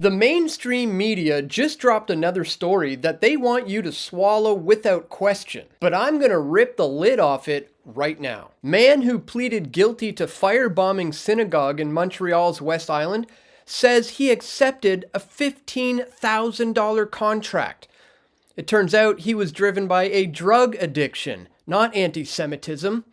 The mainstream media just dropped another story that they want you to swallow without question, but I'm gonna rip the lid off it right now. Man who pleaded guilty to firebombing synagogue in Montreal's West Island says he accepted a $15,000 contract. It turns out he was driven by a drug addiction, not anti-Semitism.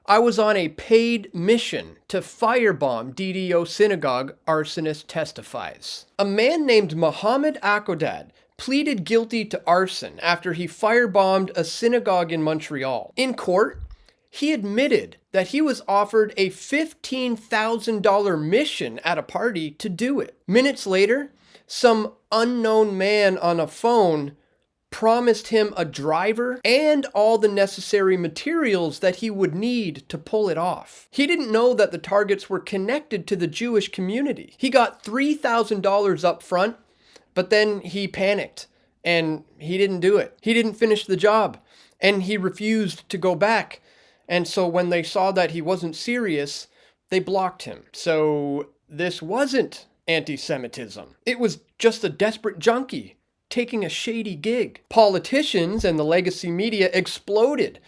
I was on a paid mission to firebomb DDO synagogue, arsonist testifies. A man named Mohamed Akodad pleaded guilty to arson after he firebombed a synagogue in Montreal. In court, he admitted that he was offered a $15,000 mission at a party to do it. Minutes later, some unknown man on a phone promised him a driver and all the necessary materials that he would need to pull it off. He didn't know that the targets were connected to the Jewish community. He got $3,000 up front, but then he panicked and he didn't do it. He didn't finish the job and he refused to go back. And so when they saw that he wasn't serious, they blocked him. So this wasn't anti-Semitism. It was just a desperate junkie taking a shady gig. Politicians and the legacy media exploded,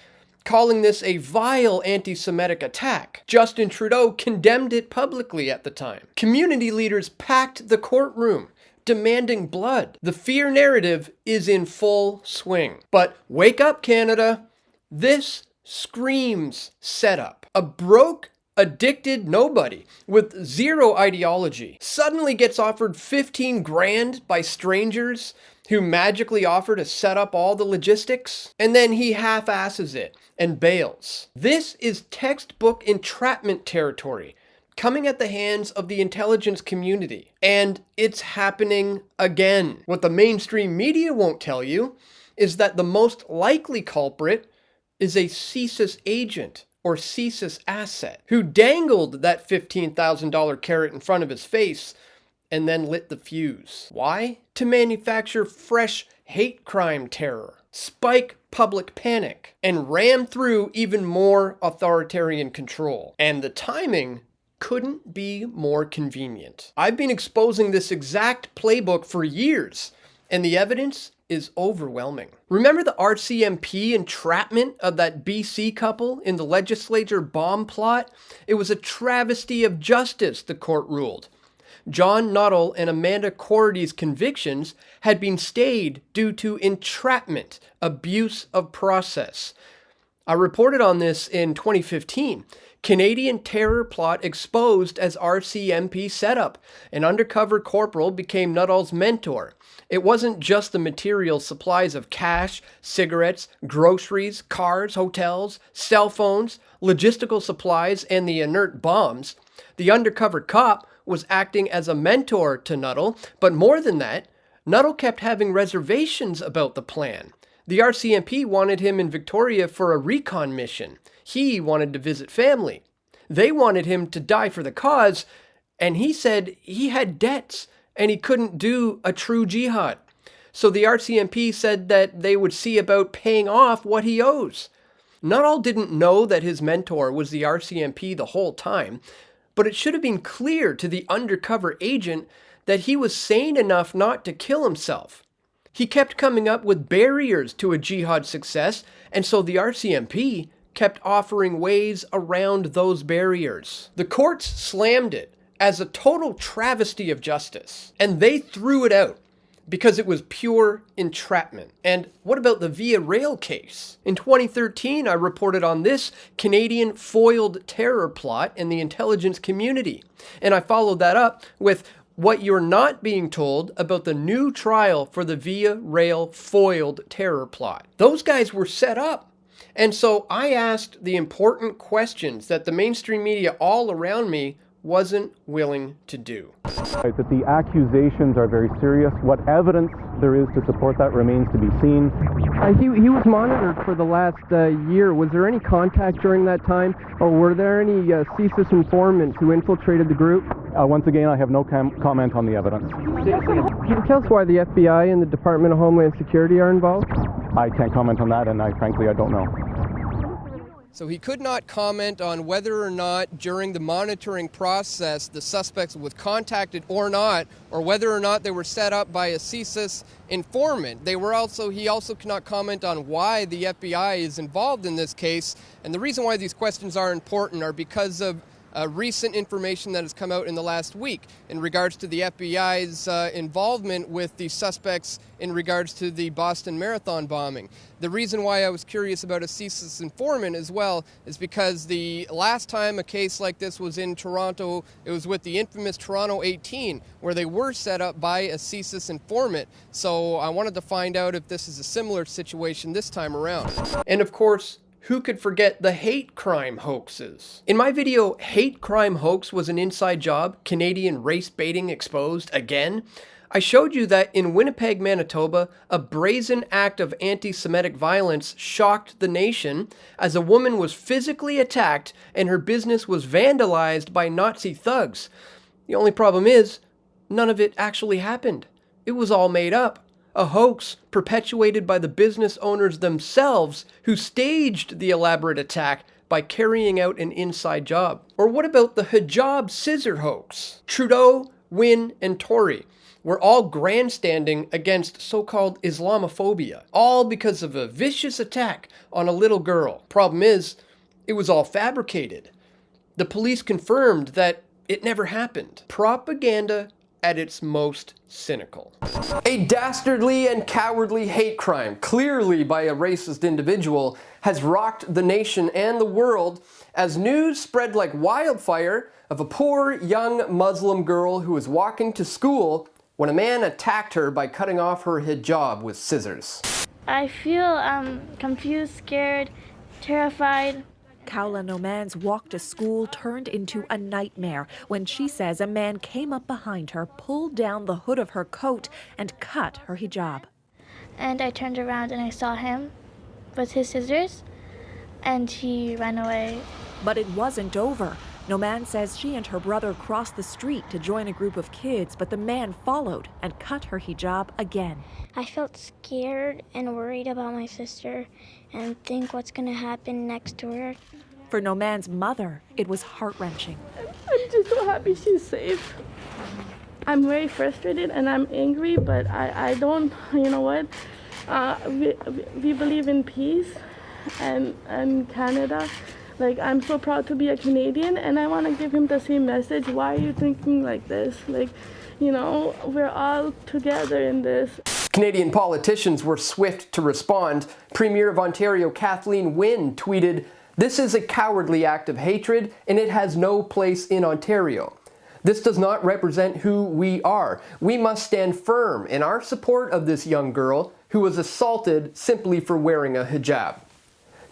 calling this a vile anti-Semitic attack. Justin Trudeau condemned it publicly at the time. Community leaders packed the courtroom, demanding blood. The fear narrative is in full swing. But wake up, Canada. This screams setup. A broke, addicted nobody with zero ideology suddenly gets offered 15 grand by strangers who magically offer to set up all the logistics, and then he half-asses it and bails. This is textbook entrapment territory coming at the hands of the intelligence community, and it's happening again. What the mainstream media won't tell you is that the most likely culprit is a CSIS agent or CSIS asset who dangled that $15,000 carrot in front of his face and then lit the fuse. Why? To manufacture fresh hate crime terror, spike public panic, and ram through even more authoritarian control. And the timing couldn't be more convenient. I've been exposing this exact playbook for years, and the evidence is overwhelming. Remember the RCMP entrapment of that BC couple in the legislature bomb plot? It was a travesty of justice, the court ruled. John Nuttall and Amanda Korody's convictions had been stayed due to entrapment, abuse of process. I reported on this in 2015. Canadian terror plot exposed as RCMP setup. An undercover corporal became Nuttall's mentor. It wasn't just the material supplies of cash, cigarettes, groceries, cars, hotels, cell phones, logistical supplies, and the inert bombs. The undercover cop was acting as a mentor to Nuttall, but more than that, Nuttall kept having reservations about the plan. The RCMP wanted him in Victoria for a recon mission. He wanted to visit family. They wanted him to die for the cause, and he said he had debts and he couldn't do a true jihad. So the RCMP said that they would see about paying off what he owes. Nuttall didn't know that his mentor was the RCMP the whole time, but it should have been clear to the undercover agent that he was sane enough not to kill himself. He kept coming up with barriers to a jihad success, and so the RCMP kept offering ways around those barriers. The courts slammed it as a total travesty of justice, and they threw it out because it was pure entrapment. And what about the Via Rail case? In 2013, I reported on this Canadian foiled terror plot in the intelligence community, and I followed that up with what you're not being told about the new trial for the Via Rail foiled terror plot. Those guys were set up. And so I asked the important questions that the mainstream media all around me wasn't willing to do. That the accusations are very serious. What evidence there is to support that remains to be seen. He was monitored for the last year. Was there any contact during that time, or were there any CSIS informants who infiltrated the group? Once again, I have no comment on the evidence. Can you tell us why the FBI and the Department of Homeland Security are involved? I can't comment on that, and frankly, I don't know. So he could not comment on whether or not during the monitoring process the suspects was contacted or not, or whether or not they were set up by a CSIS informant. He also cannot comment on why the FBI is involved in this case. And the reason why these questions are important are because of recent information that has come out in the last week in regards to the FBI's involvement with the suspects in regards to the Boston Marathon bombing. The reason why I was curious about a CSIS informant as well is because the last time a case like this was in Toronto, it was with the infamous Toronto 18, where they were set up by a CSIS informant. So I wanted to find out if this is a similar situation this time around. And of course, who could forget the hate crime hoaxes? In my video, Hate Crime Hoax Was an Inside Job, Canadian Race Baiting Exposed Again, I showed you that in Winnipeg, Manitoba, a brazen act of anti-Semitic violence shocked the nation as a woman was physically attacked and her business was vandalized by Nazi thugs. The only problem is, none of it actually happened. It was all made up. A hoax perpetuated by the business owners themselves who staged the elaborate attack by carrying out an inside job. Or what about the hijab scissor hoax? Trudeau, Wynne, and Tory were all grandstanding against so-called Islamophobia, all because of a vicious attack on a little girl. Problem is, it was all fabricated. The police confirmed that it never happened. Propaganda at its most cynical. A dastardly and cowardly hate crime, clearly by a racist individual, has rocked the nation and the world as news spread like wildfire of a poor young Muslim girl who was walking to school when a man attacked her by cutting off her hijab with scissors. I feel confused, scared, terrified. Kaula Noman's walk to school turned into a nightmare when she says a man came up behind her, pulled down the hood of her coat, and cut her hijab. And I turned around and I saw him with his scissors, and he ran away. But it wasn't over. Noman says she and her brother crossed the street to join a group of kids, but the man followed and cut her hijab again. I felt scared and worried about my sister and think what's going to happen next to her. For Noman's mother, it was heart-wrenching. I'm just so happy she's safe. I'm very frustrated and I'm angry, but I don't, you know what, we believe in peace and Canada. Like, I'm so proud to be a Canadian, and I want to give him the same message. Why are you thinking like this? Like, you know, we're all together in this. Canadian politicians were swift to respond. Premier of Ontario Kathleen Wynne tweeted, "This is a cowardly act of hatred, and it has no place in Ontario. This does not represent who we are. We must stand firm in our support of this young girl who was assaulted simply for wearing a hijab."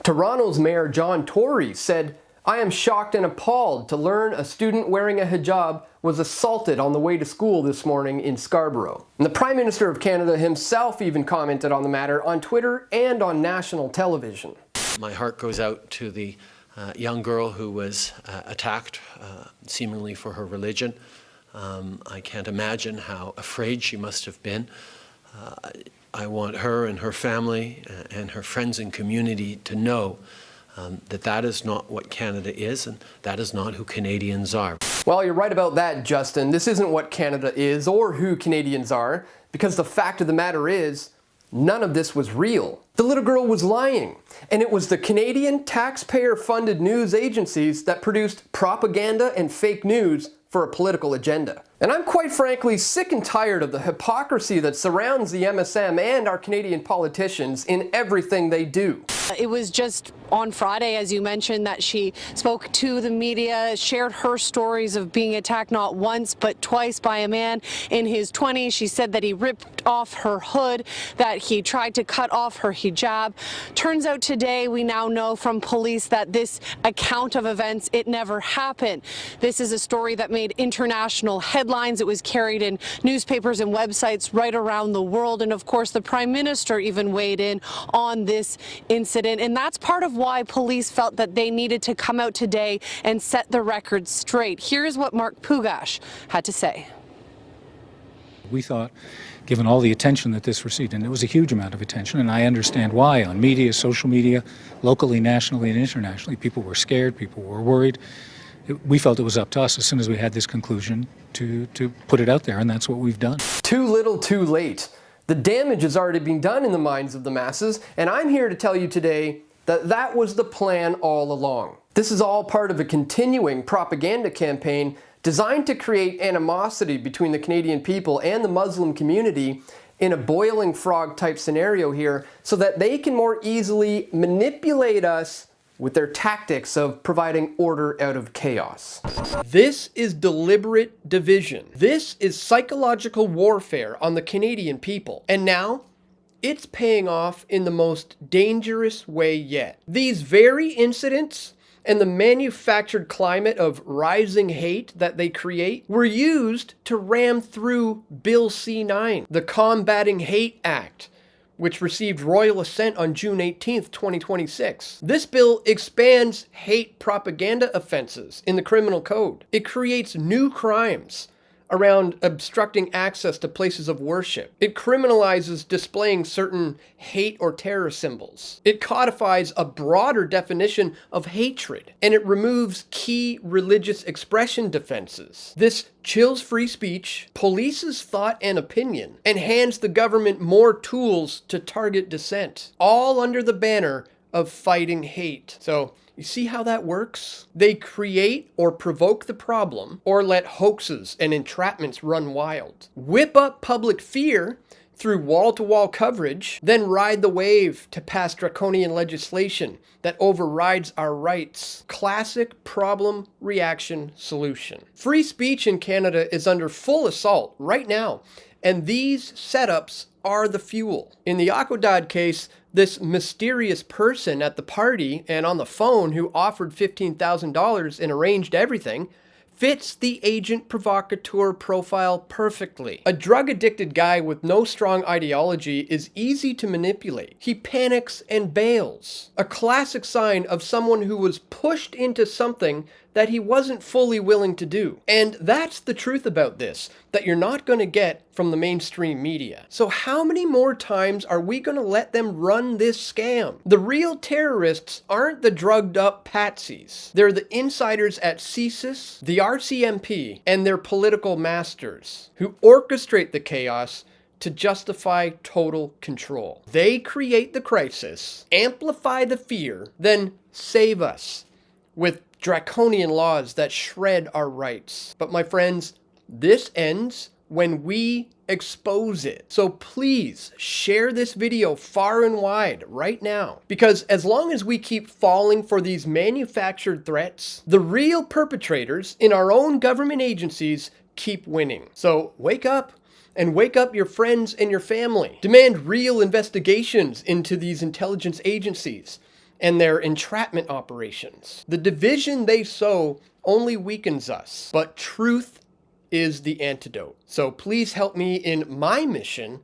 Toronto's Mayor John Tory said, "I am shocked and appalled to learn a student wearing a hijab was assaulted on the way to school this morning in Scarborough." And the Prime Minister of Canada himself even commented on the matter on Twitter and on national television. My heart goes out to the young girl who was attacked, seemingly for her religion. I can't imagine how afraid she must have been. I want her and her family and her friends and community to know that that is not what Canada is, and that is not who Canadians are. Well, you're right about that, Justin. This isn't what Canada is or who Canadians are, because the fact of the matter is, none of this was real. The little girl was lying, and it was the Canadian taxpayer-funded news agencies that produced propaganda and fake news for a political agenda. And I'm quite frankly sick and tired of the hypocrisy that surrounds the MSM and our Canadian politicians in everything they do. It was just on Friday, as you mentioned, that she spoke to the media, shared her stories of being attacked not once but twice by a man in his 20s. She said that he ripped off her hood, that he tried to cut off her hijab. Turns out today we now know from police that this account of events, it never happened. This is a story that made international headlines. It was carried in newspapers and websites right around the world. And of course, the Prime Minister even weighed in on this incident. And that's part of why police felt that they needed to come out today and set the record straight. Here's what Mark Pugash had to say. We thought, given all the attention that this received, and it was a huge amount of attention, and I understand why, on media, social media, locally, nationally, and internationally, people were scared, people were worried. We felt it was up to us, as soon as we had this conclusion, to put it out there, and that's what we've done. Too little, too late. The damage has already been done in the minds of the masses, and I'm here to tell you today that that was the plan all along. This is all part of a continuing propaganda campaign designed to create animosity between the Canadian people and the Muslim community in a boiling frog type scenario here, so that they can more easily manipulate us with their tactics of providing order out of chaos. This is deliberate division. This is psychological warfare on the Canadian people. And now, it's paying off in the most dangerous way yet. These very incidents and the manufactured climate of rising hate that they create were used to ram through Bill C-9, the Combating Hate Act, which received Royal Assent on June 18th, 2026. This bill expands hate propaganda offenses in the criminal code. It creates new crimes around obstructing access to places of worship. It criminalizes displaying certain hate or terror symbols. It codifies a broader definition of hatred, and it removes key religious expression defenses. This chills free speech, polices thought and opinion, and hands the government more tools to target dissent, all under the banner of fighting hate. So, you see how that works? They create or provoke the problem, or let hoaxes and entrapments run wild. Whip up public fear through wall-to-wall coverage, then ride the wave to pass draconian legislation that overrides our rights. Classic problem, reaction, solution. Free speech in Canada is under full assault right now, and these setups are the fuel. In the Akodad case, this mysterious person at the party and on the phone who offered $15,000 and arranged everything fits the agent provocateur profile perfectly. A drug-addicted guy with no strong ideology is easy to manipulate. He panics and bails. A classic sign of someone who was pushed into something that he wasn't fully willing to do. And that's the truth about this, that you're not going to get from the mainstream media. So how many more times are we going to let them run this scam? The real terrorists aren't the drugged up patsies. They're the insiders at CSIS, the RCMP, and their political masters who orchestrate the chaos to justify total control. They create the crisis, amplify the fear, then save us with draconian laws that shred our rights. But my friends, this ends when we expose it. So please share this video far and wide right now, because as long as we keep falling for these manufactured threats, the real perpetrators in our own government agencies keep winning. So wake up, and wake up your friends and your family. Demand real investigations into these intelligence agencies and their entrapment operations. The division they sow only weakens us, but truth is the antidote. So please help me in my mission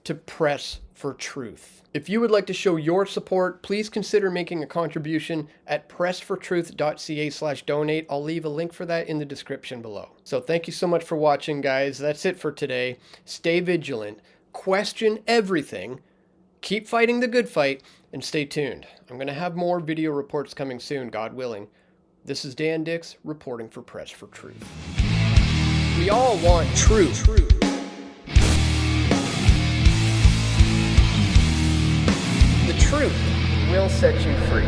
to press for truth. If you would like to show your support, please consider making a contribution at pressfortruth.ca/donate. I'll leave a link for that in the description below. So thank you so much for watching, guys. That's it for today. Stay vigilant, question everything, keep fighting the good fight, and stay tuned. I'm going to have more video reports coming soon, God willing. This is Dan Dix reporting for Press for Truth. We all want truth. The truth will set you free.